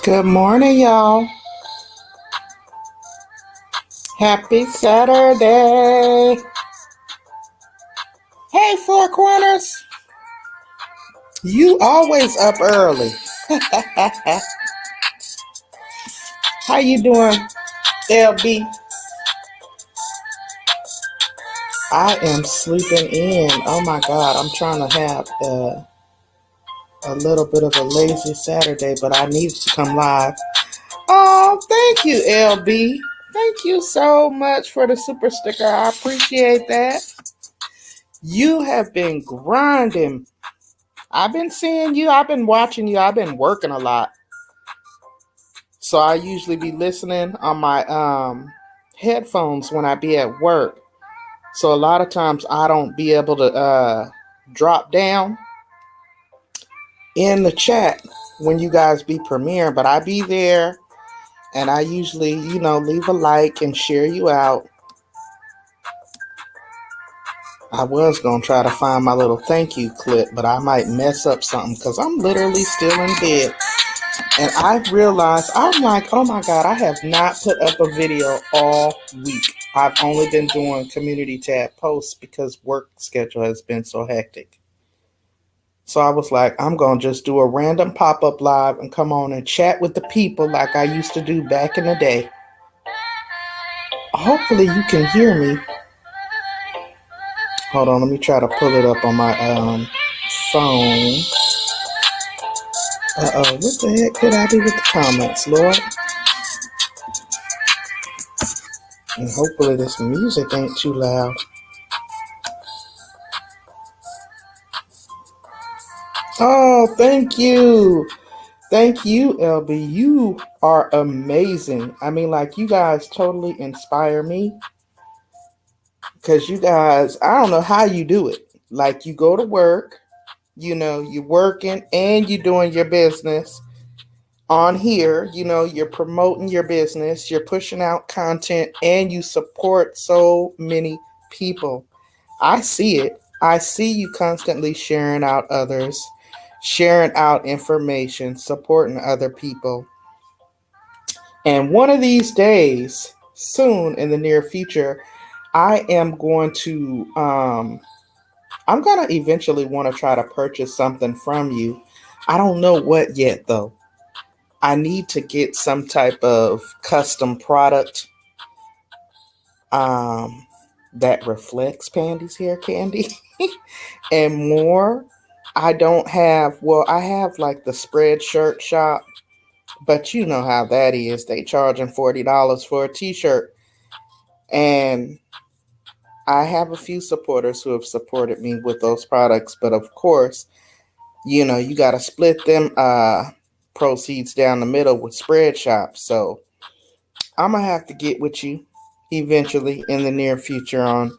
Good morning, y'all. Happy Saturday. Hey, Four Corners. You always up early. How you doing, LB? I am sleeping in. Oh my God, I'm trying to have a little bit of a lazy Saturday, but I needed to come live. Oh, thank you, LB. Thank you so much for the super sticker. I appreciate that. You have been grinding. I've been seeing you. I've been watching you. I've been working a lot. So I usually be listening on my headphones when I be at work. So a lot of times I don't be able to drop down in the chat when you guys be premiering, but I be there and I usually, leave a like and share you out. I was going to try to find my little thank you clip, but I might mess up something because I'm literally still in bed. And I realized, I'm like, oh my God, I have not put up a video all week. I've only been doing community tab posts because work schedule has been so hectic. So I was like, I'm going to just do a random pop-up live and come on and chat with the people like I used to do back in the day. Hopefully you can hear me. Hold on, let me try to pull it up on my phone. What the heck did I do with the comments, Lord? And hopefully this music ain't too loud. Oh, thank you. Thank you, LB. You are amazing. I mean, like, you guys totally inspire me. Because you guys, I don't know how you do it. Like, you go to work, you're working and you're doing your business. On here, you're promoting your business, you're pushing out content, and you support so many people. I see it. I see you constantly sharing out others, sharing out information, supporting other people. And one of these days, soon in the near future, I am going to, I'm going to eventually want to try to purchase something from you. I don't know what yet, though. I need to get some type of custom product that reflects Pandy's hair candy and more. I have like the spreadshop shop, but you know how that is. They charging $40 for a t-shirt. And I have a few supporters who have supported me with those products, but of course, you got to split them proceeds down the middle with spreadshop. So I'm going to have to get with you eventually in the near future on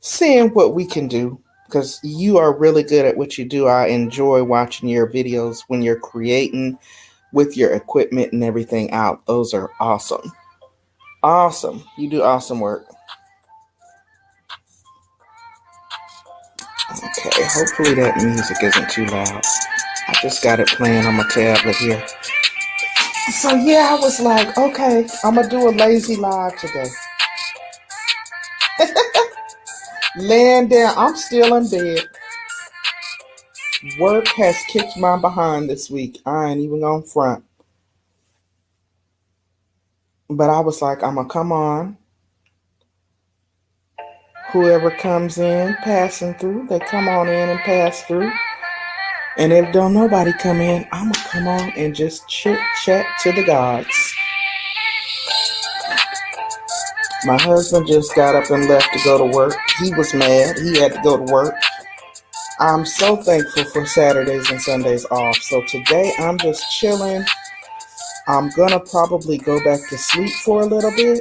seeing what we can do, because you are really good at what you do. I enjoy watching your videos when you're creating with your equipment and everything out. Those are awesome. Awesome. You do awesome work. Okay, hopefully that music isn't too loud. I just got it playing on my tablet here. So yeah, I was like, okay, I'm going to do a lazy live today. Laying down, I'm still in bed. Work has kicked my behind this week. I ain't even gonna front. But I was like, I'm gonna come on. Whoever comes in, passing through, they come on in and pass through. And if don't nobody come in, I'm gonna come on and just chit chat to the gods. My husband just got up and left to go to work. He was mad. He had to go to work. I'm so thankful for Saturdays and Sundays off. So today I'm just chilling. I'm going to probably go back to sleep for a little bit,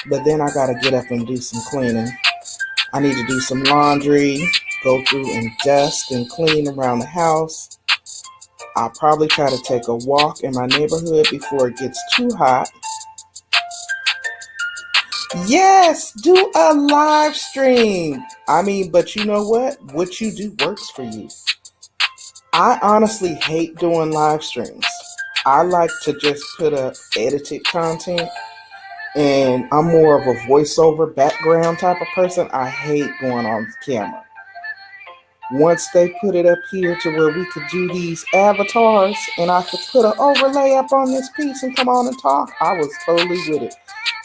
but then I got to get up and do some cleaning. I need to do some laundry, go through and dust and clean around the house. I'll probably try to take a walk in my neighborhood before it gets too hot. Yes, do a live stream. I mean, but you know what? What you do works for you. I honestly hate doing live streams. I like to just put up edited content, and I'm more of a voiceover background type of person. I hate going on camera. Once they put it up here to where we could do these avatars and I could put an overlay up on this piece and come on and talk, I was totally with it.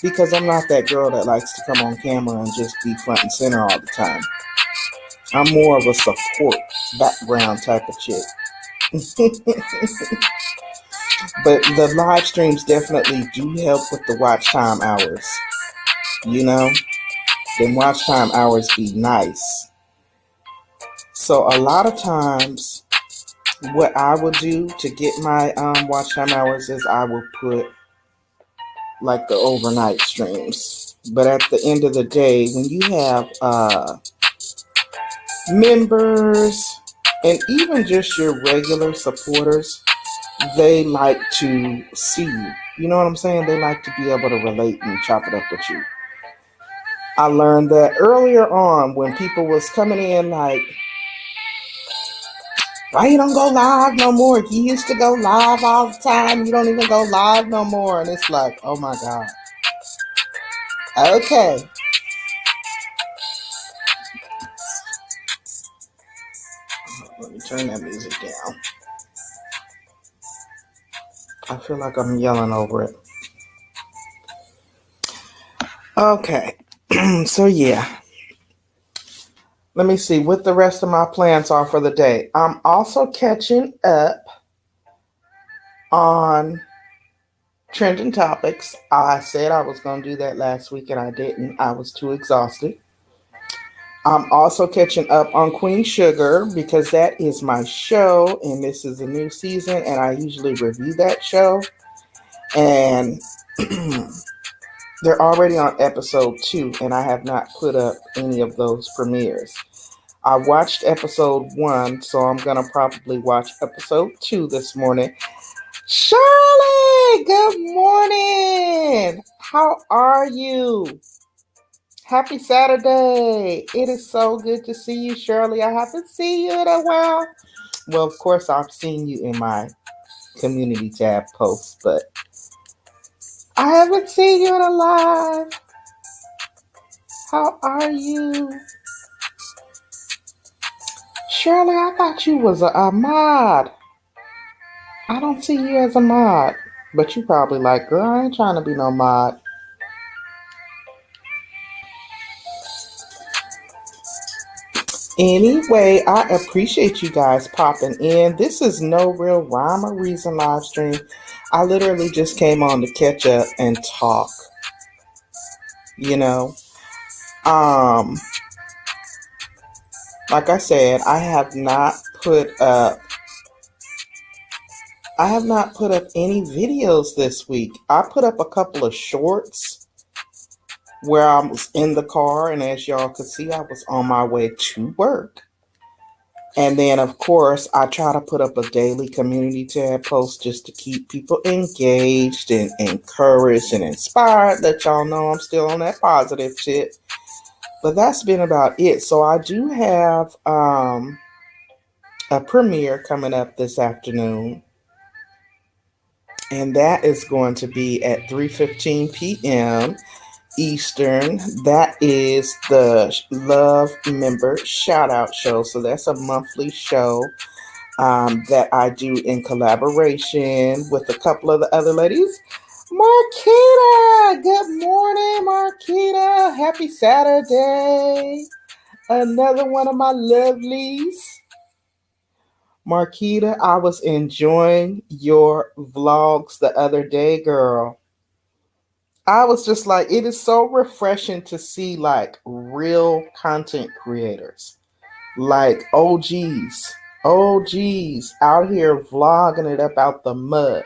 Because I'm not that girl that likes to come on camera and just be front and center all the time. I'm more of a support background type of chick. But the live streams definitely do help with the watch time hours. You know, then watch time hours be nice. So a lot of times, what I would do to get my watch time hours is I will put like the overnight streams. But at the end of the day, when you have members and even just your regular supporters, they like to see you. You know what I'm saying? They like to be able to relate and chop it up with you. I learned that earlier on when people was coming in like, why you don't go live no more? You used to go live all the time. You don't even go live no more. And it's like, oh my God. Okay. Let me turn that music down. I feel like I'm yelling over it. Okay. So yeah. Let me see what the rest of my plans are for the day. I'm also catching up on trending topics. I said I was going to do that last week and I didn't. I was too exhausted. I'm also catching up on Queen Sugar because that is my show and this is a new season and I usually review that show. And they're already on episode 2 and I have not put up any of those premieres. I watched episode 1, so I'm going to probably watch episode 2 this morning. Shirley, good morning. How are you? Happy Saturday. It is so good to see you, Shirley. I haven't seen you in a while. Well, of course, I've seen you in my community tab posts, but I haven't seen you in a live. How are you? Shirley, I thought you was a mod. I don't see you as a mod. But you probably like, girl, I ain't trying to be no mod. Anyway, I appreciate you guys popping in. This is no real rhyme or reason live stream. I literally just came on to catch up and talk. You know, like I said, I have not put up any videos this week. I put up a couple of shorts where I was in the car, and as y'all could see, I was on my way to work. And then, of course, I try to put up a daily community tab post just to keep people engaged and encouraged and inspired. Let y'all know I'm still on that positive shit. But that's been about it. So I do have a premiere coming up this afternoon. And that is going to be at 3:15 p.m. Eastern. That is the Love Member Shout Out Show. So that's a monthly show that I do in collaboration with a couple of the other ladies. Marquita, good morning, Marquita. Happy Saturday. Another one of my lovelies. Marquita, I was enjoying your vlogs the other day, girl. I was just like, it is so refreshing to see like real content creators, like OGs out here vlogging it up out the mud,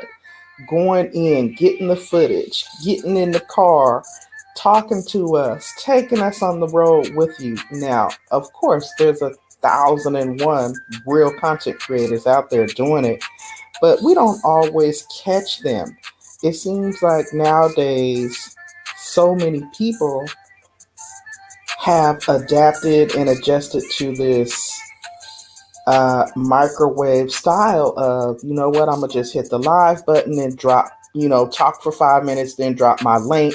going in, getting the footage, getting in the car, talking to us, taking us on the road with you. Now, of course, there's 1,001 real content creators out there doing it, but we don't always catch them. It seems like nowadays so many people have adapted and adjusted to this microwave style of, you know what, I'm going to just hit the live button and drop, talk for 5 minutes, then drop my link,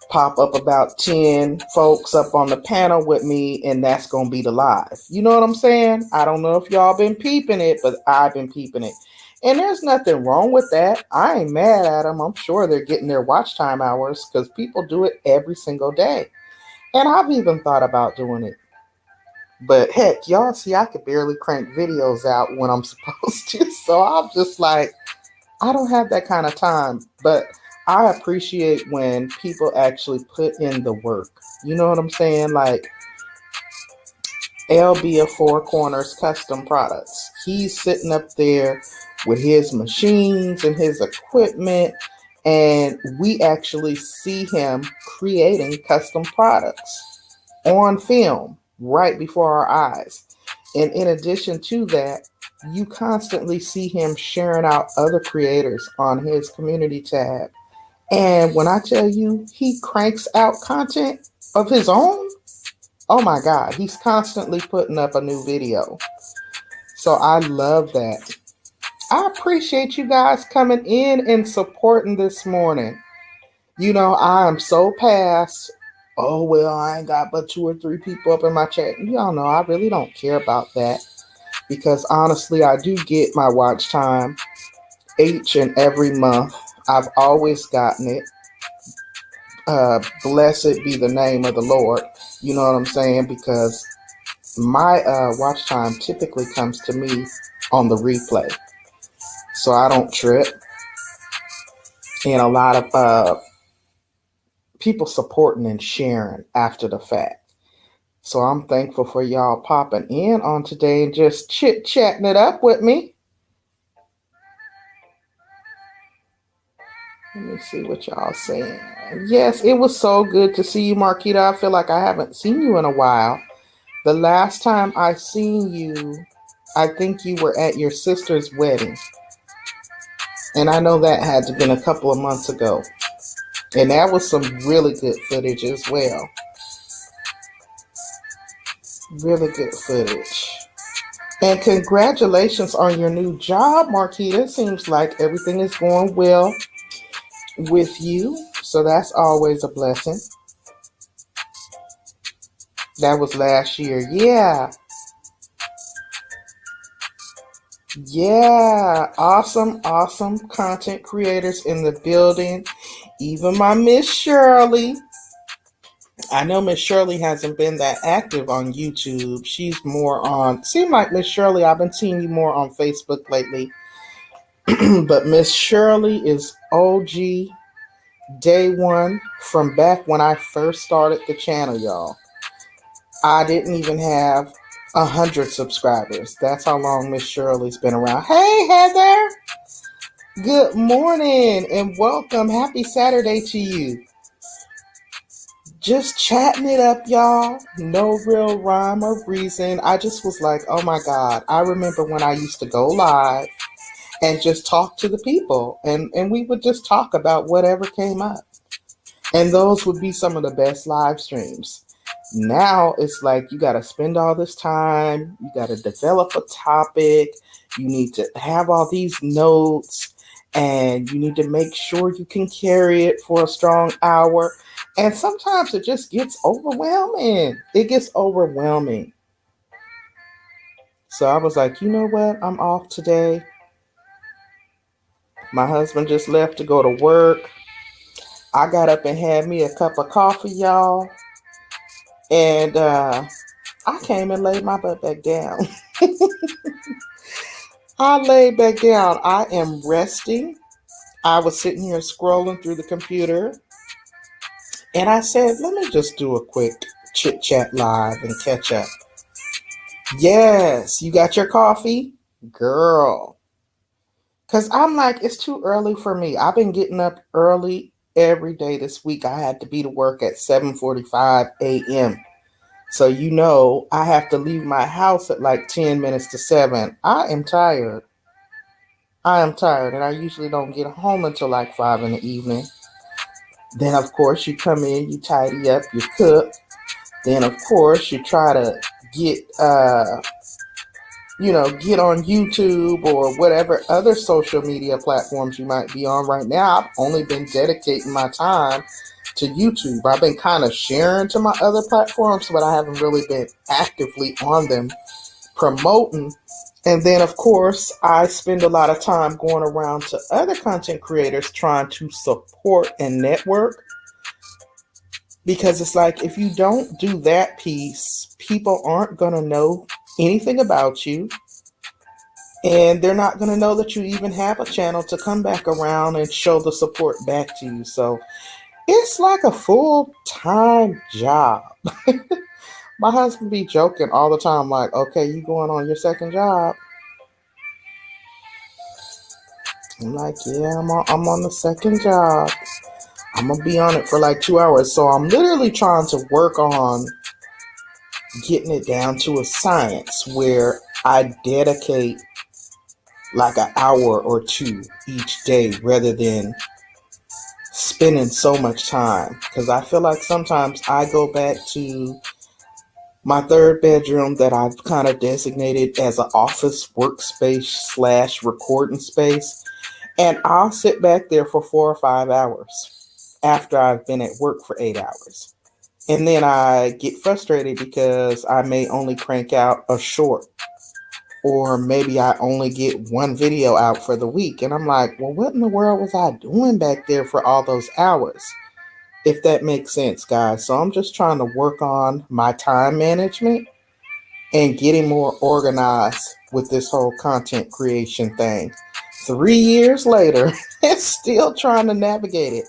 pop up about 10 folks up on the panel with me, and that's going to be the live. You know what I'm saying? I don't know if y'all been peeping it, but I've been peeping it. And there's nothing wrong with that. I ain't mad at them. I'm sure they're getting their watch time hours because people do it every single day. And I've even thought about doing it. But heck, y'all see, I could barely crank videos out when I'm supposed to. So I'm just like, I don't have that kind of time. But I appreciate when people actually put in the work. You know what I'm saying? Like LB of Four Corners Custom Products. He's sitting up there with his machines and his equipment, and we actually see him creating custom products on film right before our eyes. And in addition to that, you constantly see him sharing out other creators on his community tab. And when I tell you he cranks out content of his own, oh my God, he's constantly putting up a new video. So I love that. I appreciate you guys coming in and supporting this morning. I am so past, oh, well, I ain't got but 2 or 3 people up in my chat. Y'all know I really don't care about that because honestly, I do get my watch time each and every month. I've always gotten it. Blessed be the name of the Lord. You know what I'm saying? Because my watch time typically comes to me on the replay. So I don't trip. And a lot of people supporting and sharing after the fact. So I'm thankful for y'all popping in on today and just chit-chatting it up with me. Let me see what y'all saying. Yes, it was so good to see you, Marquita. I feel like I haven't seen you in a while. The last time I seen you, I think you were at your sister's wedding. And I know that had to been a couple of months ago. And that was some really good footage as well. Really good footage. And congratulations on your new job, Marquita. Seems like everything is going well with you. So that's always a blessing. That was last year. Yeah. Yeah. Awesome content creators in the building. Even my Miss Shirley. I know Miss Shirley hasn't been that active on YouTube. She's more on, seem like Miss Shirley, I've been seeing you more on Facebook lately. But Miss Shirley is OG day one from back when I first started the channel, y'all. I didn't even have 100 subscribers. That's how long Miss Shirley's been around. Hey, Heather. Good morning and welcome. Happy Saturday to you. Just chatting it up, y'all. No real rhyme or reason. I just was like, oh my God. I remember when I used to go live and just talk to the people. And we would just talk about whatever came up. And those would be some of the best live streams. Now it's like you got to spend all this time. You got to develop a topic. You need to have all these notes. And you need to make sure you can carry it for a strong hour. And sometimes it just gets overwhelming. It gets overwhelming. So I was like, you know what? I'm off today. My husband just left to go to work. I got up and had me a cup of coffee, y'all. And I came and laid my butt back down. I laid back down. I am resting. I was sitting here scrolling through the computer. And I said, let me just do a quick chit chat live and catch up. Yes, you got your coffee? Girl. Because I'm like, it's too early for me. I've been getting up early every day this week. I had to be to work at 7:45 a.m. So I have to leave my house at like 10 minutes to 7. I am tired. And I usually don't get home until like 5 in the evening. Then, of course, you come in, you tidy up, you cook. Then, of course, you try to get get on YouTube or whatever other social media platforms you might be on right now. I've only been dedicating my time to YouTube. I've been kind of sharing to my other platforms, but I haven't really been actively on them promoting. And then, of course, I spend a lot of time going around to other content creators trying to support and network, because it's like if you don't do that piece, people aren't going to know anything about you, and they're not going to know that you even have a channel to come back around and show the support back to you. So it's like a full-time job. My husband be joking all the time, like, okay, you going on your second job? I'm like, yeah, I'm on the second job. I'm going to be on it for like 2 hours. So I'm literally trying to work on getting it down to a science where I dedicate like an hour or two each day rather than spending so much time. Because I feel like sometimes I go back to my third bedroom that I've kind of designated as an office workspace slash recording space. And I'll sit back there for 4 or 5 hours after I've been at work for 8 hours. And then I get frustrated because I may only crank out a short, or maybe I only get one video out for the week. And I'm like, well, what in the world was I doing back there for all those hours? If that makes sense, guys. So I'm just trying to work on my time management and getting more organized with this whole content creation thing. 3 years later, it's still trying to navigate it.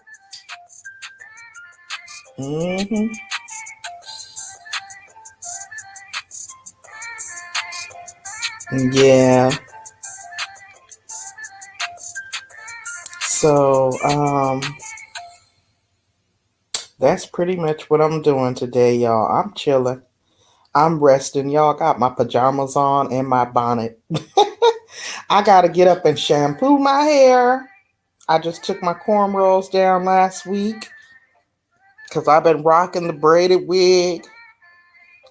hmm Yeah. So, that's pretty much what I'm doing today, y'all. I'm chilling. I'm resting. Y'all, got my pajamas on and my bonnet. I gotta get up and shampoo my hair. I just took my cornrows down last week because I've been rocking the braided wig.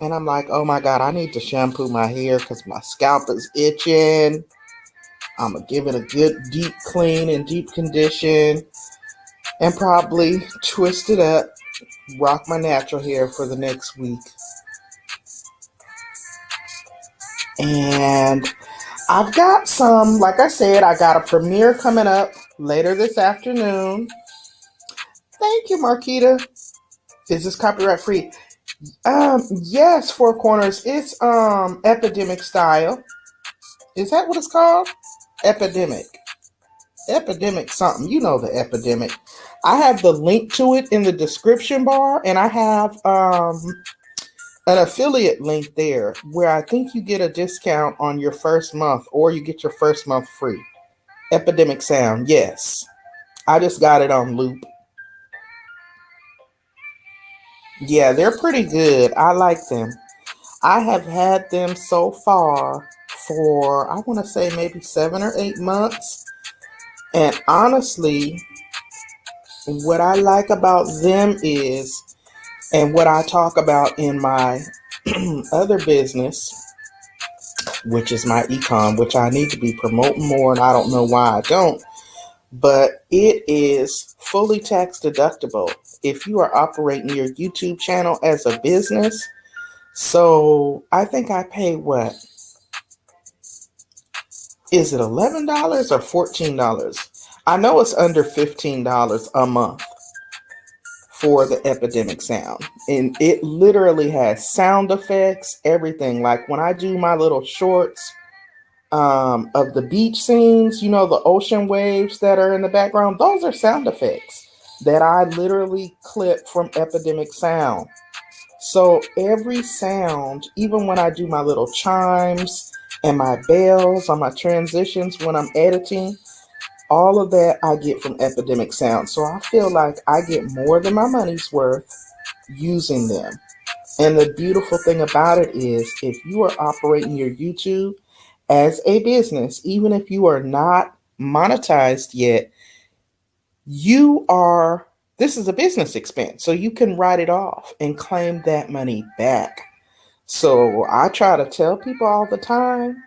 And I'm like, oh my God, I need to shampoo my hair because my scalp is itching. I'm going to give it a good deep clean and deep condition and probably twist it up, rock my natural hair for the next week. And I've got some, like I said, I got a premiere coming up later this afternoon. Thank you, Marquita. Is this copyright free? Yes, Four Corners. It's epidemic style. Is that what it's called? Epidemic. Epidemic something. You know the epidemic. I have the link to it in the description bar, and I have an affiliate link there where I think you get a discount on your first month, or you get your first month free. Epidemic Sound, yes. I just got it on loop. Yeah, they're pretty good. I like them. I have had them so far for, I want to say maybe 7 or 8 months. And honestly, what I like about them is, and what I talk about in my other business, which is my ecom, which I need to be promoting more, and I don't know why I don't, but it is fully tax deductible if you are operating your YouTube channel as a business. So I think I pay what? Is it $11 or $14? I know it's under $15 a month for the Epidemic Sound. And it literally has sound effects, everything. Like when I do my little shorts of the beach scenes, the ocean waves that are in the background, those are sound effects that I literally clip from Epidemic Sound. So every sound, even when I do my little chimes and my bells on my transitions when I'm editing, all of that I get from Epidemic Sound. So I feel like I get more than my money's worth using them. And the beautiful thing about it is, if you are operating your YouTube as a business, even if you are not monetized yet, this is a business expense. So you can write it off and claim that money back. So I try to tell people all the time,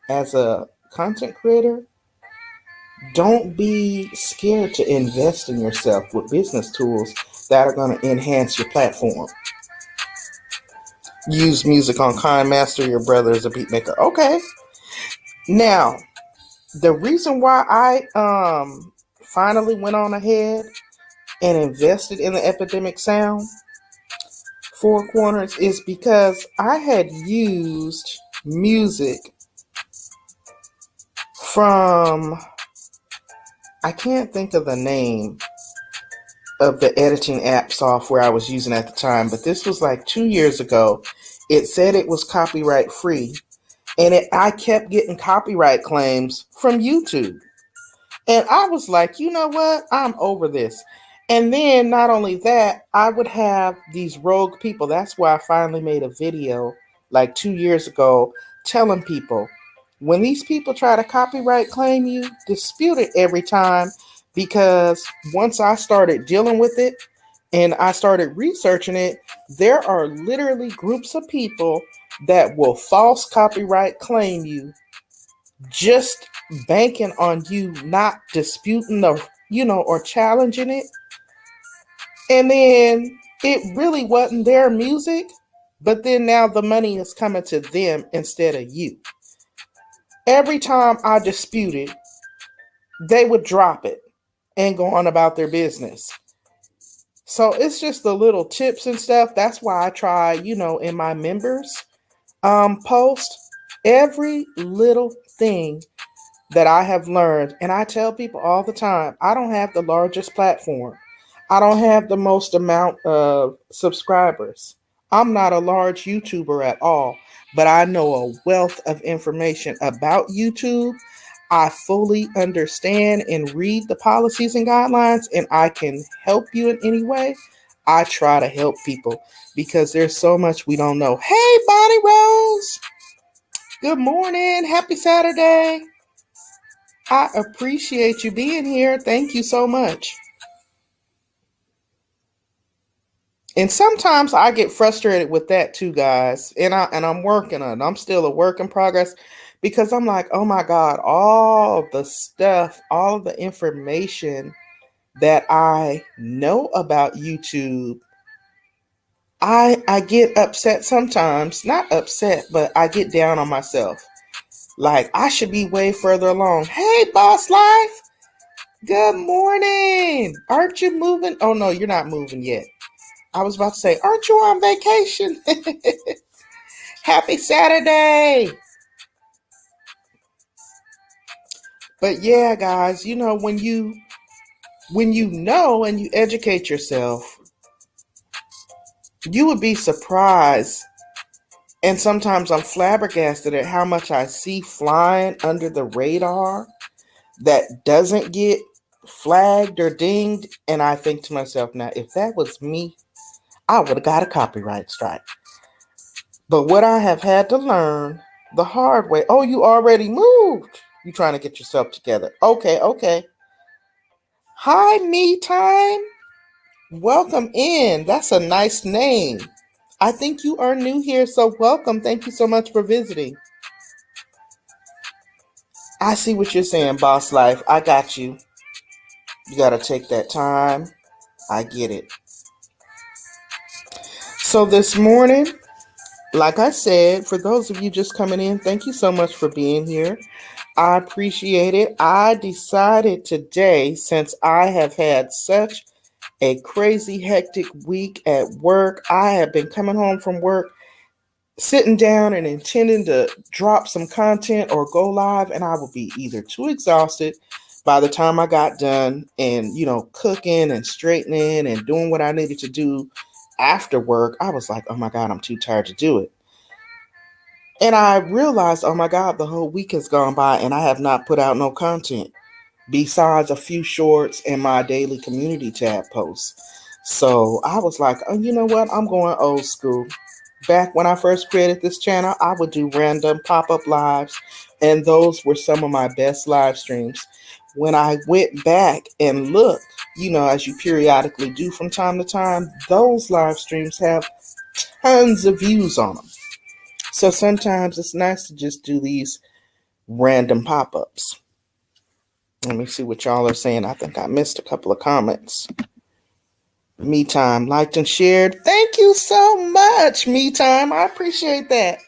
as a content creator, don't be scared to invest in yourself with business tools that are going to enhance your platform. Use music on KindMaster, your brother is a beat maker. Okay. Now, the reason why I finally went on ahead and invested in the Epidemic Sound Four Corners is because I had used music from, I can't think of the name of the editing app software I was using at the time, but this was like 2 years ago. It said it was copyright free, and I kept getting copyright claims from YouTube. And I was like, you know what? I'm over this. And then not only that, I would have these rogue people. That's why I finally made a video like 2 years ago telling people, when these people try to copyright claim you, dispute it every time, because once I started dealing with it and I started researching it, there are literally groups of people that will false copyright claim you, just banking on you not disputing or challenging it. And then it really wasn't their music, but then now the money is coming to them instead of you. Every time I disputed, they would drop it and go on about their business. So it's just the little tips and stuff. That's why I try, in my members post, every little thing that I have learned. And I tell people all the time, I don't have the largest platform. I don't have the most amount of subscribers. I'm not a large YouTuber at all, but I know a wealth of information about YouTube. I fully understand and read the policies and guidelines, and I can help you in any way. I try to help people because there's so much we don't know. Hey, Bonnie Rose. Good morning. Happy Saturday. I appreciate you being here. Thank you so much. And sometimes I get frustrated with that too, guys. And I'm working on it. I'm still a work in progress because I'm like, oh my God, all the stuff, all the information that I know about YouTube, I get upset sometimes. Not upset, but I get down on myself. Like, I should be way further along. Hey, Boss Life. Good morning. Aren't you moving? Oh, no, you're not moving yet. I was about to say, aren't you on vacation? Happy Saturday. But yeah, guys, when you know and you educate yourself, you would be surprised. And sometimes I'm flabbergasted at how much I see flying under the radar that doesn't get flagged or dinged. And I think to myself, now, if that was me, I would have got a copyright strike. But what I have had to learn the hard way, oh, you already moved. You trying to get yourself together. Okay. Hi, Me Time. Welcome in. That's a nice name. I think you are new here, so welcome. Thank you so much for visiting. I see what you're saying, Boss Life. I got you. You got to take that time. I get it. So this morning, like I said, for those of you just coming in, thank you so much for being here. I appreciate it. I decided today, since I have had such a crazy, hectic week at work, I have been coming home from work, sitting down and intending to drop some content or go live, and I would be either too exhausted by the time I got done and, cooking and straightening and doing what I needed to do after work. I was like, oh my God, I'm too tired to do it. And I realized, oh my God, the whole week has gone by and I have not put out no content besides a few shorts and my daily community tab posts. So I was like, oh, you know what? I'm going old school. Back when I first created this channel, I would do random pop-up lives, and those were some of my best live streams. When I went back and looked, as you periodically do from time to time, those live streams have tons of views on them. So sometimes it's nice to just do these random pop-ups. Let me see what y'all are saying. I think I missed a couple of comments. Me Time liked and shared. Thank you so much, Me Time. I appreciate that.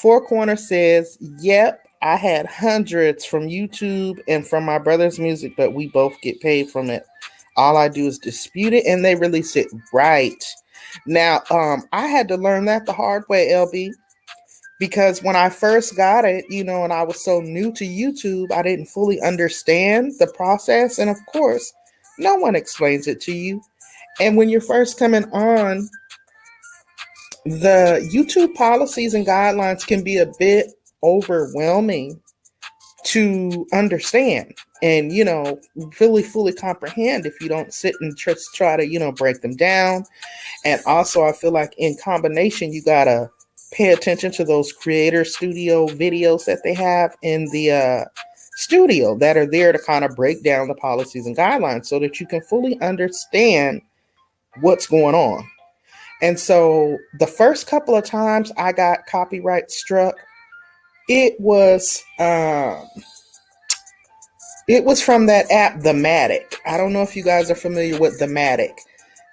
Four Corner says, yep, I had hundreds from YouTube and from my brother's music, but we both get paid from it. All I do is dispute it and they release it right. Now, I had to learn that the hard way, LB, because when I first got it, and I was so new to YouTube, I didn't fully understand the process. And of course, no one explains it to you. And when you're first coming on, the YouTube policies and guidelines can be a bit overwhelming to understand and, fully comprehend if you don't sit and just try to, break them down. And also, I feel like in combination, you got to pay attention to those creator studio videos that they have in the studio that are there to kind of break down the policies and guidelines so that you can fully understand what's going on. And so the first couple of times I got copyright struck, it was from that app, The Matic. I don't know if you guys are familiar with The Matic.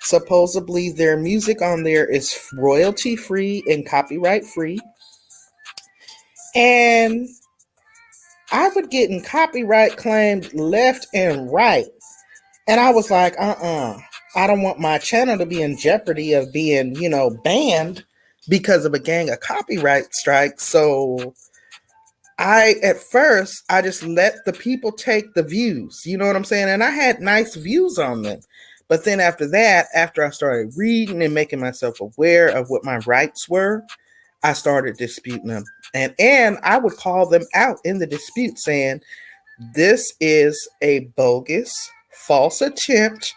Supposedly their music on there is royalty free and copyright free. And I would get in copyright claimed left and right. And I was like, I don't want my channel to be in jeopardy of being, banned because of a gang of copyright strikes. So at first, I just let the people take the views, you know what I'm saying? And I had nice views on them. But then after that, after I started reading and making myself aware of what my rights were, I started disputing them. And I would call them out in the dispute saying, this is a bogus, false attempt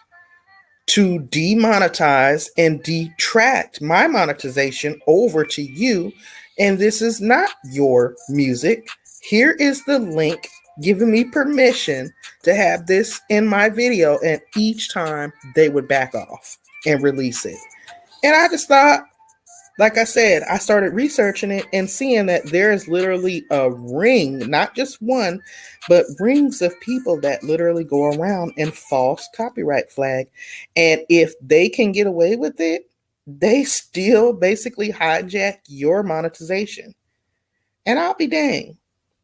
to demonetize and detract my monetization over to you. And this is not your music. Here is the link giving me permission to have this in my video. And each time they would back off and release it. And I just thought, like I said, I started researching it and seeing that there is literally a ring, not just one, but rings of people that literally go around and false copyright flag. And if they can get away with it, they still basically hijack your monetization. And I'll be dang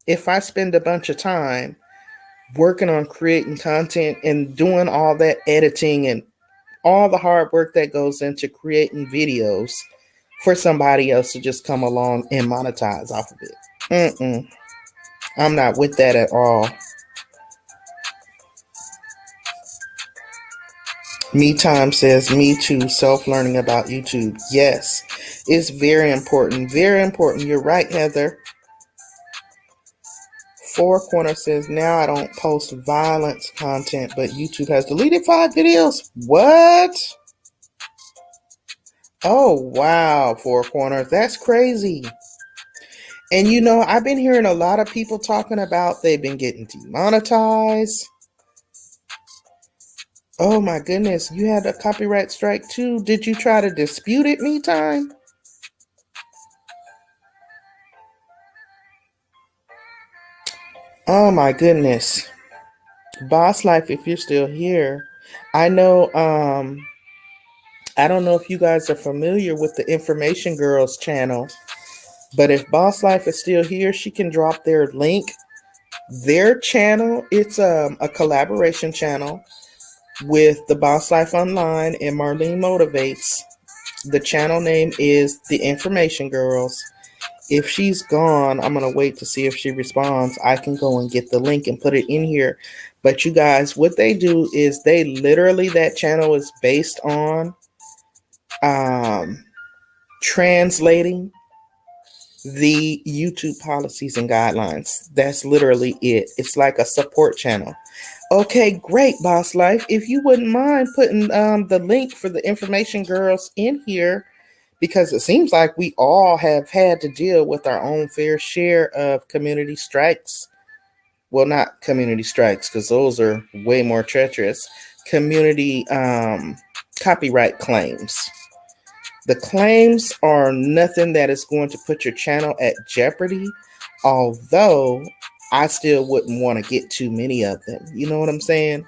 if I spend a bunch of time working on creating content and doing all that editing and all the hard work that goes into creating videos for somebody else to just come along and monetize off of it. I'm not with that at all. Me Time says, me too, self-learning about YouTube. Yes, it's very important. Very important. You're right, Heather. Four Corner says, now I don't post violence content, but YouTube has deleted 5 videos. What? Oh, wow, Four Corners. That's crazy. And I've been hearing a lot of people talking about they've been getting demonetized. Oh my goodness, you had a copyright strike too. Did you try to dispute it, Me Time? Oh my goodness. Boss Life, if you're still here. I know, I don't know if you guys are familiar with the Information Girls channel, but if Boss Life is still here, she can drop their link. Their channel, it's a collaboration channel with the Boss Life Online and Marlene Motivates. The channel name is The Information Girls. If she's gone, I'm going to wait to see if she responds. I can go and get the link and put it in here. But you guys, what they do is they literally, that channel is based on translating the YouTube policies and guidelines. That's literally it. It's like a support channel. Okay, great, Boss Life. If you wouldn't mind putting the link for the Information Girls in here, because it seems like we all have had to deal with our own fair share of community strikes. Well, not community strikes, because those are way more treacherous. Community copyright claims. The claims are nothing that is going to put your channel at jeopardy. Although I still wouldn't want to get too many of them. You know what I'm saying?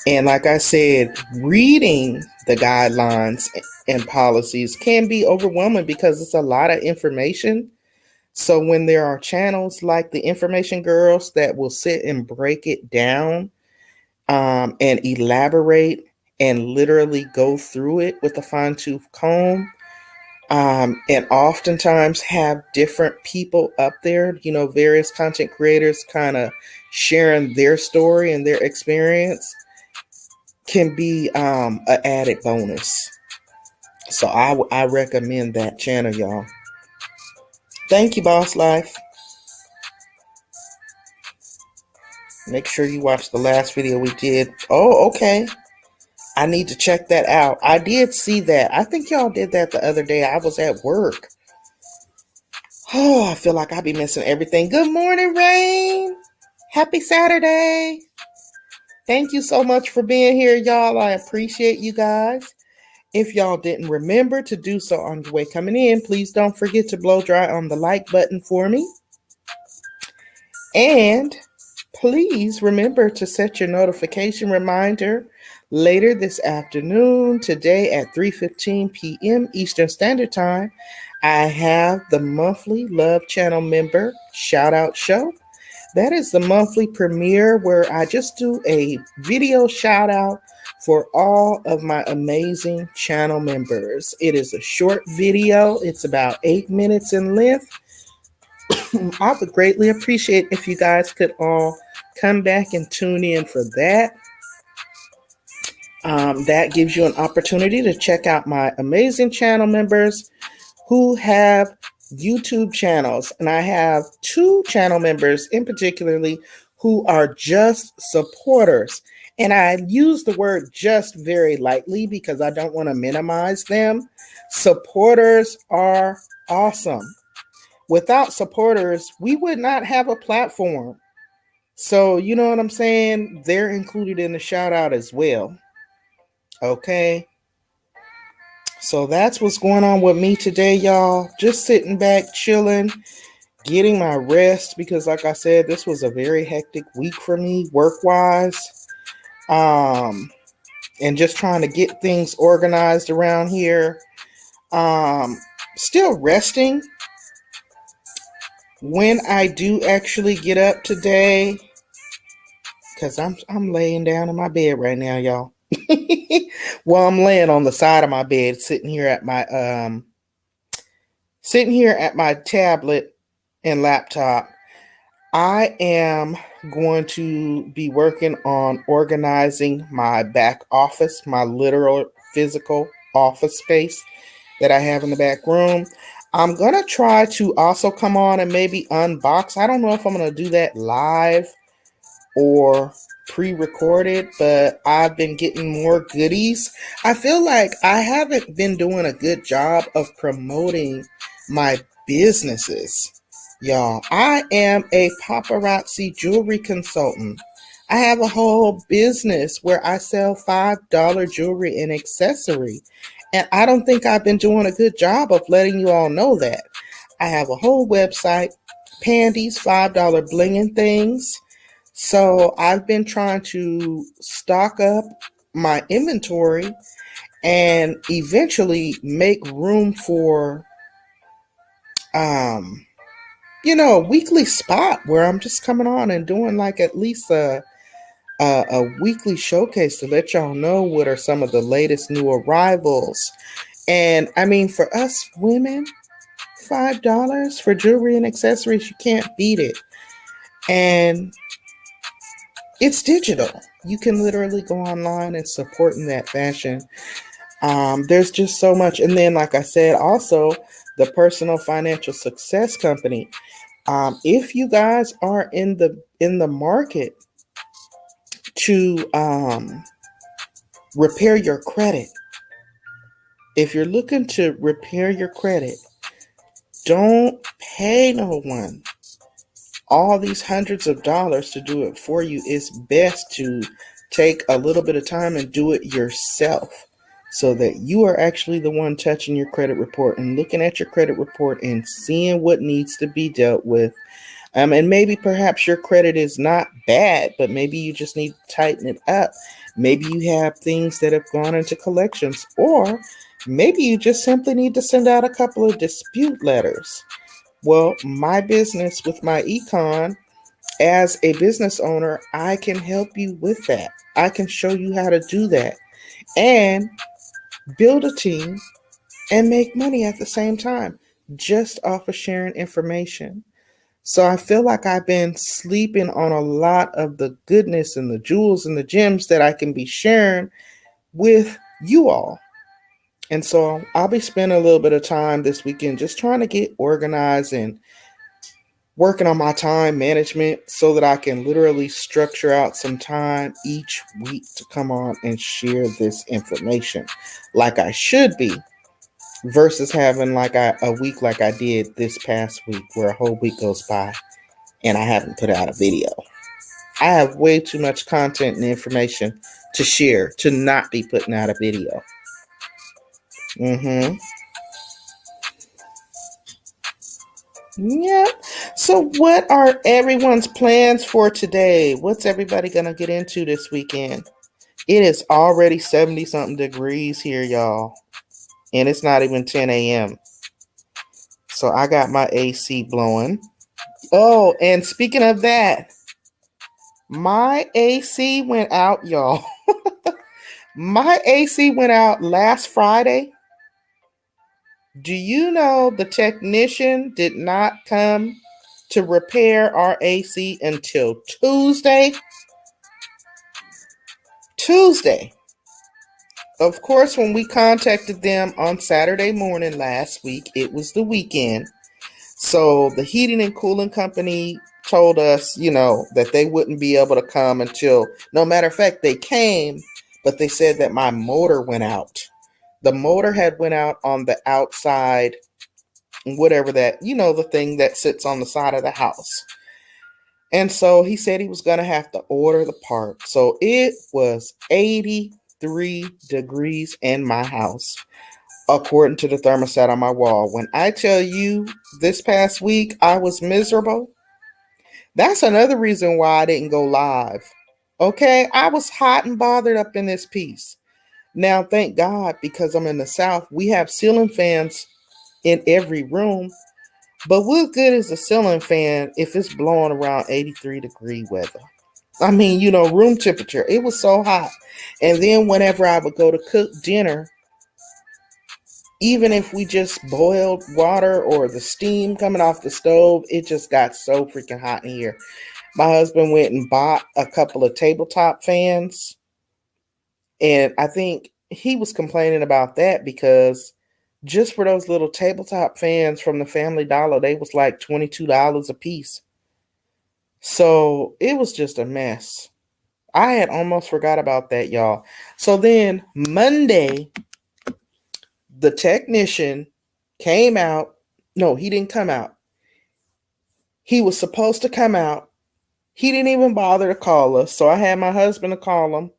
And like I said, reading the guidelines and policies can be overwhelming because it's a lot of information. So when there are channels like the Information Girls that will sit and break it down, and elaborate and literally go through it with a fine tooth comb, and oftentimes have different people up there, various content creators kind of sharing their story and their experience, can be an added bonus. So I recommend that channel, y'all. Thank you, Boss Life. Make sure you watch the last video we did. Oh, okay. I need to check that out. I did see that. I think y'all did that the other day. I was at work. Oh, I feel like I be missing everything. Good morning, Rain. Happy Saturday. Thank you so much for being here, y'all. I appreciate you guys. If y'all didn't remember to do so on your way coming in, please don't forget to blow dry on the like button for me. And please remember to set your notification reminder later this afternoon, today at 3:15 p.m. Eastern Standard Time. I have the monthly Love Channel member shout out show. That is the monthly premiere where I just do a video shout out for all of my amazing channel members. It is a short video. It's about 8 minutes in length. I would greatly appreciate if you guys could all come back and tune in for that. That gives you an opportunity to check out my amazing channel members who have YouTube channels. And I have 2 channel members in particularly who are just supporters. And I use the word just very lightly because I don't want to minimize them. Supporters are awesome. Without supporters, we would not have a platform. So, you know what I'm saying? They're included in the shout out as well. Okay. So that's what's going on with me today, y'all. Just sitting back, chilling, getting my rest because, like I said, this was a very hectic week for me work-wise. And just trying to get things organized around here. Still resting. When I do actually get up today, because I'm laying down in my bed right now, y'all. Well, I'm laying on the side of my bed, sitting here at my tablet and laptop. I am going to be working on organizing my back office, my literal physical office space that I have in the back room. I'm going to try to also come on and maybe unbox. I don't know if I'm going to do that live or pre-recorded, but I've been getting more goodies. I feel like I haven't been doing a good job of promoting my businesses. Y'all, I am a paparazzi jewelry consultant. I have a whole business where I sell $5 jewelry and accessory. And I don't think I've been doing a good job of letting you all know that. I have a whole website, Pandy's $5 blinging things. So I've been trying to stock up my inventory and eventually make room for, a weekly spot where I'm just coming on and doing like at least a weekly showcase to let y'all know what are some of the latest new arrivals. And I mean, for us women, $5 for jewelry and accessories, you can't beat it. And it's digital. You can literally go online and support in that fashion. There's just so much. And then, like I said, also the Personal Financial Success Company. If you guys are in the market to repair your credit, if you're looking to repair your credit, don't pay no one all these hundreds of dollars to do it for you. It's best to take a little bit of time and do it yourself. so that you are actually the one touching your credit report and looking at your credit report and seeing what needs to be dealt with. And maybe perhaps your credit is not bad, but maybe you just need to tighten it up. Maybe you have things that have gone into collections, or maybe you just simply need to send out a couple of dispute letters. Well, my business with my econ, as a business owner, I can help you with that. I can show you how to do that and build a team and make money at the same time, just off of sharing information. So I feel like I've been sleeping on a lot of the goodness and the jewels and the gems that I can be sharing with you all. And so I'll be spending a little bit of time this weekend just trying to get organized and working on my time management so that I can literally structure out some time each week to come on and share this information like I should be, versus having like a week like I did this past week where a whole week goes by and I haven't put out a video. I have way too much content and information to share to not be putting out a video. Mm-hmm. Yeah. So what are everyone's plans for today? What's everybody gonna get into this weekend? It is already 70 something degrees here, y'all. And it's not even 10 a.m. So I got my AC blowing. Oh, and speaking of that, my AC went out, y'all. My AC went out last Friday. Do you know the technician did not come to repair our AC until Tuesday? Tuesday. Of course, when we contacted them on Saturday morning last week, it was the weekend. So the heating and cooling company told us, that they wouldn't be able to come until, no matter of fact, they came, but they said that my motor went out. The motor had went out on the outside, whatever that, the thing that sits on the side of the house. And so he said he was going to have to order the part. So it was 83 degrees in my house, according to the thermostat on my wall. When I tell you this past week I was miserable, that's another reason why I didn't go live. Okay, I was hot and bothered up in this piece. Now, thank God, because I'm in the South, we have ceiling fans in every room. But what good is a ceiling fan if it's blowing around 83-degree weather? I mean, room temperature. It was so hot. And then whenever I would go to cook dinner, even if we just boiled water or the steam coming off the stove, it just got so freaking hot in here. My husband went and bought a couple of tabletop fans. And I think he was complaining about that because just for those little tabletop fans from the Family Dollar, they was like $22 a piece. So it was just a mess. I had almost forgot about that, y'all. So then Monday, the technician came out. No, he didn't come out. He was supposed to come out. He didn't even bother to call us. So I had my husband to call him.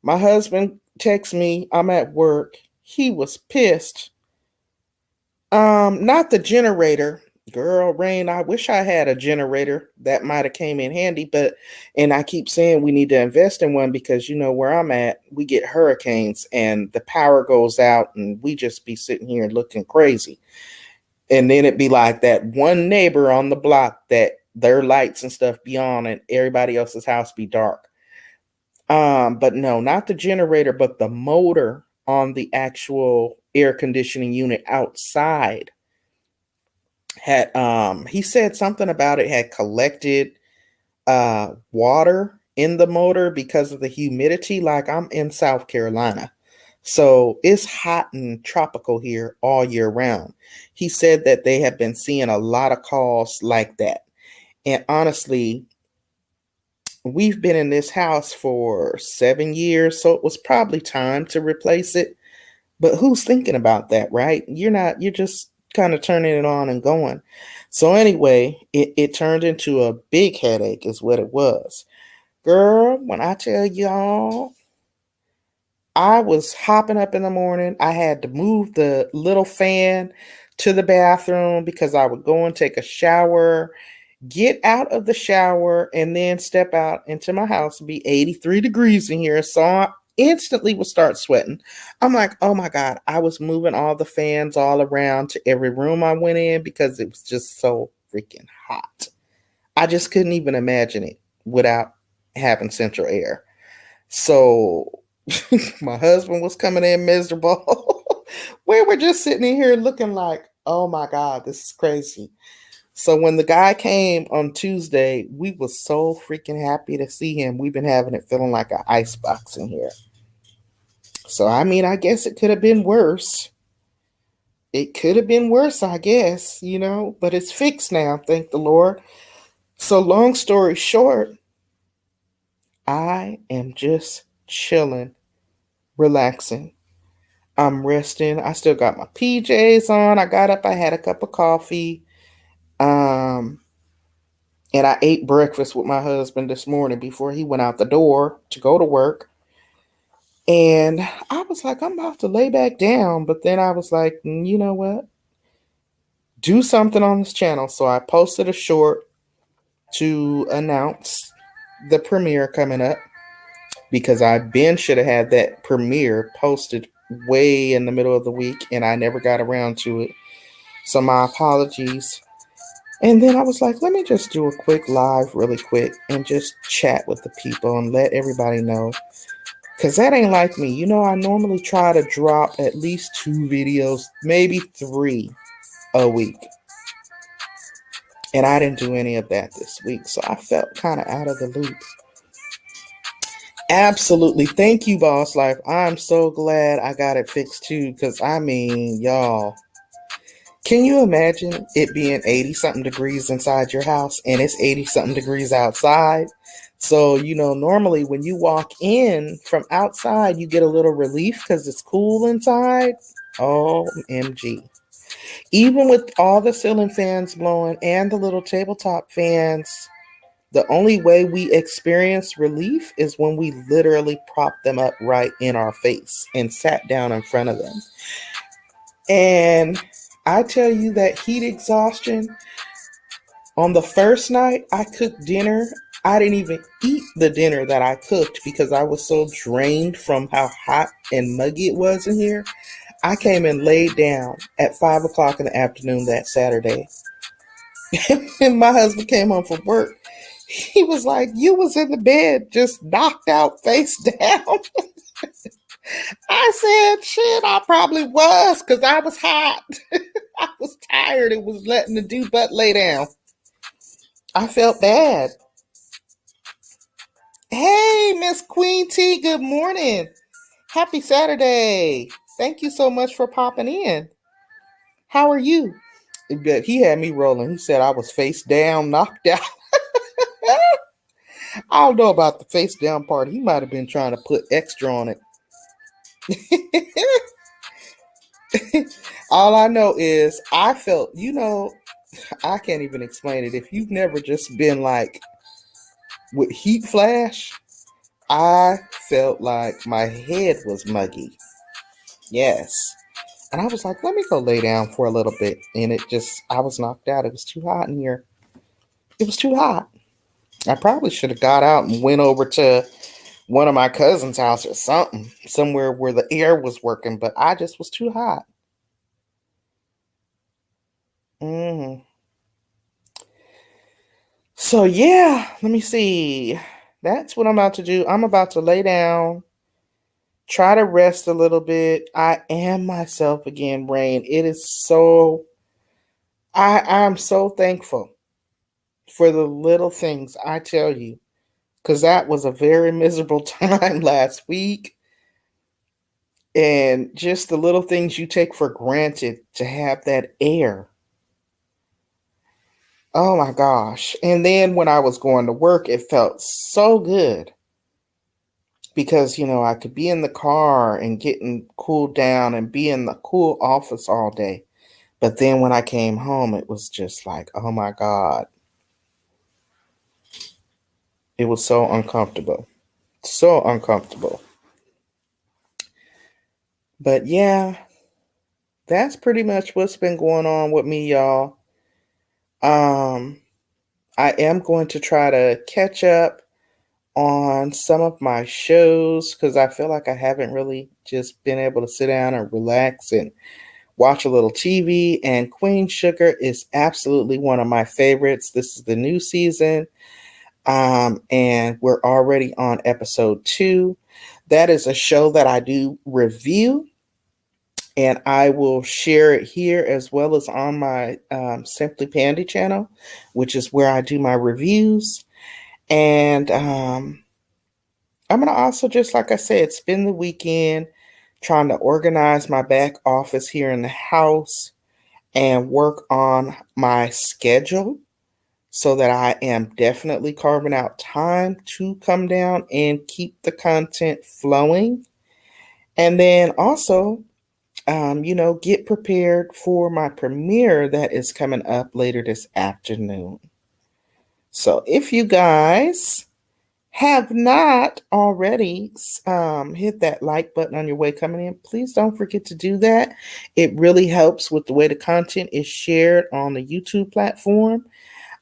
My husband texted me, I'm at work. He was pissed. Not the generator. Girl, Rain, I wish I had a generator. That might have came in handy, and I keep saying we need to invest in one because where I'm at, we get hurricanes and the power goes out and we just be sitting here looking crazy. And then it'd be like that one neighbor on the block that their lights and stuff be on and everybody else's house be dark. But no, not the generator, but the motor on the actual air conditioning unit outside had he said something about it had collected water in the motor because of the humidity. Like, I'm in South Carolina, so it's hot and tropical here all year round. He said that they have been seeing a lot of calls like that. And honestly, we've been in this house for 7 years, so it was probably time to replace it. But who's thinking about that, right? You're just kind of turning it on and going. So anyway, it turned into a big headache is what it was. Girl, when I tell y'all, I was hopping up in the morning. I had to move the little fan to the bathroom because I would go and take a shower, get out of the shower, and then step out into my house. It'd be 83 degrees in here. So I instantly would start sweating. I'm like, oh my God. I was moving all the fans all around to every room I went in because it was just so freaking hot. I just couldn't even imagine it without having central air. So my husband was coming in miserable. We were just sitting in here looking like, oh my God, this is crazy. So when the guy came on Tuesday, we were so freaking happy to see him. We've been having it feeling like an icebox in here. So I mean, I guess it could have been worse. It could have been worse, I guess, but it's fixed now, thank the Lord. So long story short, I am just chilling, relaxing. I'm resting. I still got my PJs on. I got up, I had a cup of coffee. Um, and I ate breakfast with my husband this morning before he went out the door to go to work. And I was like, I'm about to lay back down. But then I was like, you know what? Do something on this channel. So I posted a short to announce the premiere coming up because should have had that premiere posted way in the middle of the week and I never got around to it. So my apologies. And then I was like, let me just do a quick live really quick and just chat with the people and let everybody know. Because that ain't like me. I normally try to drop at least 2 videos, maybe 3 a week. And I didn't do any of that this week. So I felt kind of out of the loop. Absolutely. Thank you, Boss Life. I'm so glad I got it fixed too. Because I mean, y'all, can you imagine it being 80 something degrees inside your house and it's 80 something degrees outside? So, normally when you walk in from outside, you get a little relief because it's cool inside. OMG. Even with all the ceiling fans blowing and the little tabletop fans, the only way we experience relief is when we literally prop them up right in our face and sat down in front of them. And I tell you that heat exhaustion, on the first night I cooked dinner, I didn't even eat the dinner that I cooked because I was so drained from how hot and muggy it was in here. I came and laid down at 5 o'clock in the afternoon that Saturday. And my husband came home from work. He was like, you was in the bed just knocked out face down. I said, shit, I probably was because I was hot. I was tired. It was letting the do but lay down. I felt bad. Hey, Miss Queen T, good morning. Happy Saturday. Thank you so much for popping in. How are you? But he had me rolling. He said I was face down, knocked out. I don't know about the face down part. He might have been trying to put extra on it. All I know is I felt, I can't even explain it. If you've never just been like with heat flash, I felt like my head was muggy. Yes. And I was like, let me go lay down for a little bit. And I was knocked out. It was too hot in here. It was too hot. I probably should have got out and went over to one of my cousin's house or something, somewhere where the air was working, but I just was too hot. So yeah, let me see. That's what I'm about to do. I'm about to lay down, try to rest a little bit. I am myself again, Rain. It is so, I'm so thankful for the little things, I tell you, because that was a very miserable time last week. And just the little things you take for granted to have that air. Oh my gosh. And then when I was going to work, it felt so good because, I could be in the car and getting cooled down and be in the cool office all day. But then when I came home, it was just like, oh my God. It was so uncomfortable. So uncomfortable. But yeah, that's pretty much what's been going on with me, y'all. Um, I am going to try to catch up on some of my shows because I feel like I haven't really just been able to sit down and relax and watch a little TV. And Queen Sugar is absolutely one of my favorites. This is the new season, and we're already on episode 2. That is a show that I do review, and I will share it here as well as on my Simply Pandy channel, which is where I do my reviews. And I'm going to also, just like I said, spend the weekend trying to organize my back office here in the house and work on my schedule so that I am definitely carving out time to come down and keep the content flowing. And then also, get prepared for my premiere that is coming up later this afternoon. So if you guys have not already hit that like button on your way coming in, please don't forget to do that. It really helps with the way the content is shared on the YouTube platform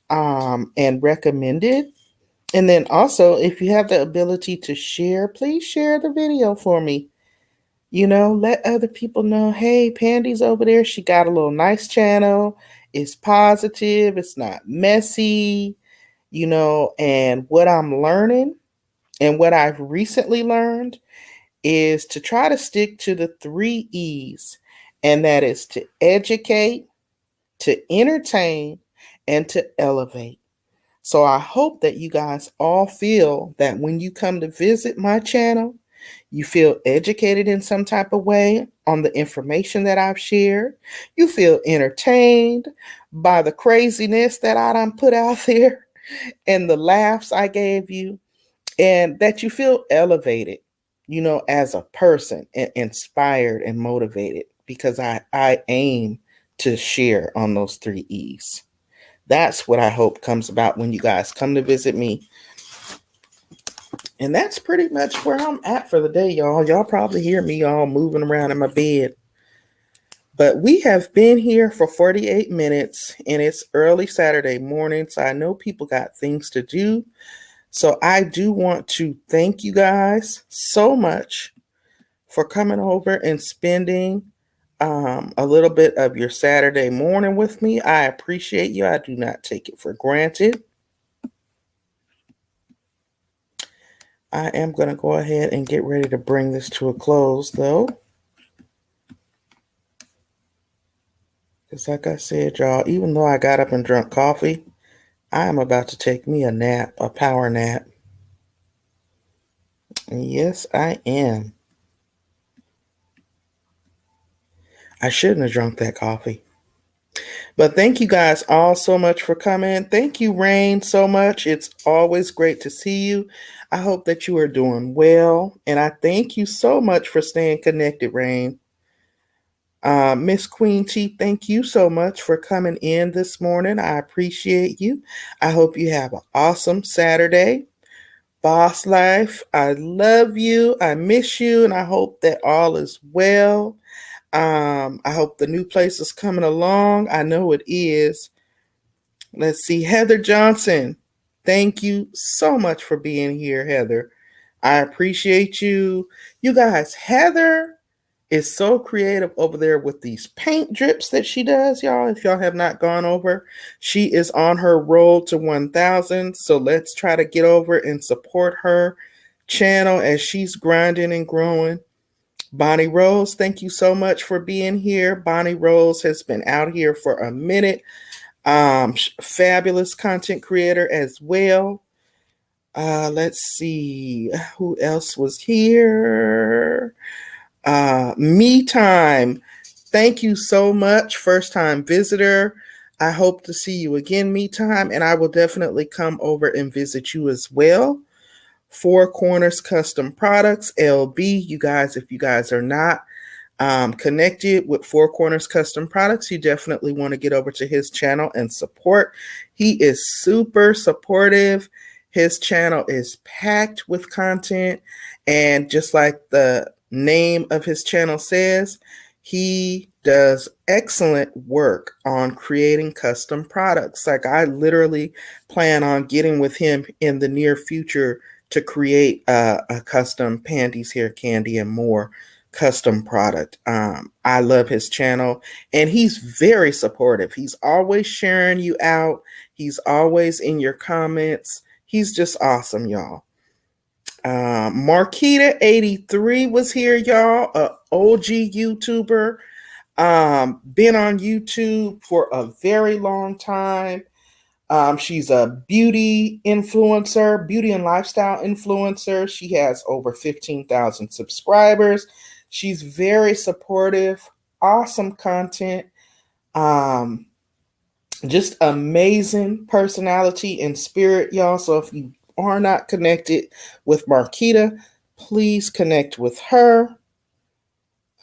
and recommended. And then also, if you have the ability to share, please share the video for me. Let other people know, hey, Pandy's over there. She got a little nice channel. It's positive. It's not messy, and what I'm learning and what I've recently learned is to try to stick to the 3 E's, and that is to educate, to entertain, and to elevate. So I hope that you guys all feel that when you come to visit my channel, you feel educated in some type of way on the information that I've shared. You feel entertained by the craziness that I done put out there and the laughs I gave you, and that you feel elevated, as a person, and inspired and motivated, because I aim to share on those 3 E's. That's what I hope comes about when you guys come to visit me. And that's pretty much where I'm at for the day, y'all. Y'all probably hear me all moving around in my bed. But we have been here for 48 minutes, and it's early Saturday morning, so I know people got things to do. So I do want to thank you guys so much for coming over and spending a little bit of your Saturday morning with me. I appreciate you. I do not take it for granted. I am going to go ahead and get ready to bring this to a close, though. Because like I said, y'all, even though I got up and drank coffee, I am about to take me a nap, a power nap. And yes, I am. I shouldn't have drunk that coffee. But thank you guys all so much for coming. Thank you, Rain, so much. It's always great to see you. I hope that you are doing well. And I thank you so much for staying connected, Rain. Miss Queen T, thank you so much for coming in this morning. I appreciate you. I hope you have an awesome Saturday. Boss Life, I love you. I miss you. And I hope that all is well. I hope the new place is coming along. I know it is. Let's see. Heather Johnson, thank you so much for being here, Heather. I appreciate you. You guys, Heather is so creative over there with these paint drips that she does, y'all. If y'all have not gone over, she is on her road to 1,000. So let's try to get over and support her channel as she's grinding and growing. Bonnie Rose, thank you so much for being here. Bonnie Rose has been out here for a minute. Fabulous content creator as well. Let's see who else was here. Me Time, thank you so much. First time visitor. I hope to see you again, Me Time, and I will definitely come over and visit you as well. Four Corners Custom Products, LB. You guys, if you guys are not connected with Four Corners Custom Products, you definitely want to get over to his channel and support. He is super supportive. His channel is packed with content, and just like the name of his channel says, he does excellent work on creating custom products. Like, I literally plan on getting with him in the near future to create a custom Pandy's Hair Candy and More custom product. I love his channel, and he's very supportive. He's always sharing you out. He's always in your comments. He's just awesome, y'all. Marquita83 was here, y'all, a OG YouTuber. Been on YouTube for a very long time. She's a beauty influencer, beauty and lifestyle influencer. She has over 15,000 subscribers. She's very supportive, awesome content. Just amazing personality and spirit, y'all. So if you are not connected with Marquita, please connect with her.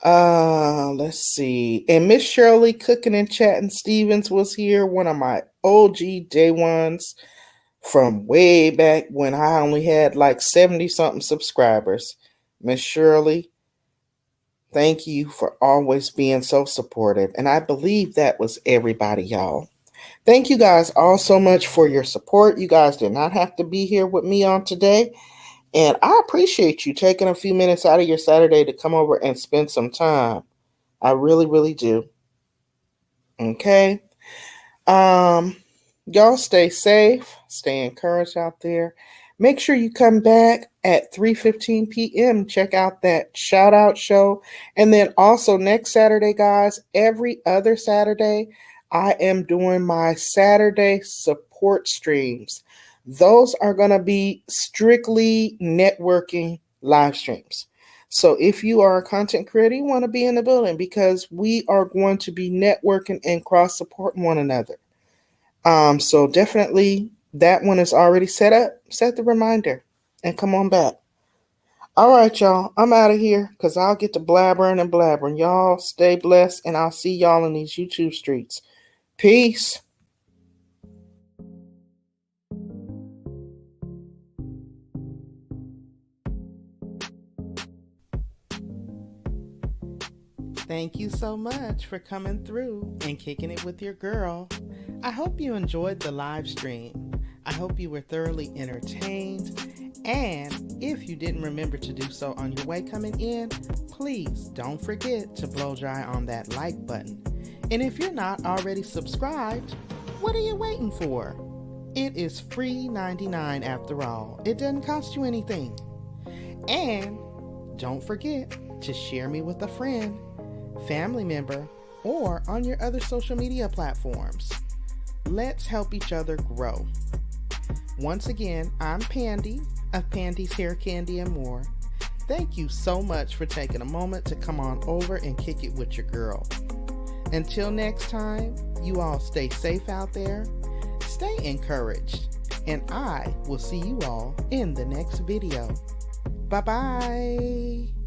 Let's see. And Miss Shirley Cooking and Chatting Stevens was here, one of my OG day ones from way back when I only had like 70 something subscribers. Miss Shirley, thank you for always being so supportive. And I believe that was everybody, y'all. Thank you guys all so much for your support. You guys did not have to be here with me on today. And I appreciate you taking a few minutes out of your Saturday to come over and spend some time. I really, really do. Okay. Y'all stay safe, stay encouraged out there. Make sure you come back at 3:15 p.m. Check out that shout out show. And then also next Saturday, guys, every other Saturday, I am doing my Saturday support streams. Those are going to be strictly networking live streams. So if you are a content creator, you want to be in the building because we are going to be networking and cross supporting one another. So definitely that one is already set up. Set the reminder and come on back. All right, y'all. I'm out of here because I'll get to blabbering and blabbering. Y'all stay blessed, and I'll see y'all in these YouTube streets. Peace. Thank you so much for coming through and kicking it with your girl. I hope you enjoyed the live stream. I hope you were thoroughly entertained. And if you didn't remember to do so on your way coming in, please don't forget to blow dry on that like button. And if you're not already subscribed, what are you waiting for? It is free 99 after all. It doesn't cost you anything. And don't forget to share me with a friend, family member, or on your other social media platforms. Let's help each other grow. Once again, I'm Pandy of Pandy's Hair Candy and More. Thank you so much for taking a moment to come on over and kick it with your girl. Until next time, you all stay safe out there, stay encouraged, and I will see you all in the next video. Bye-bye.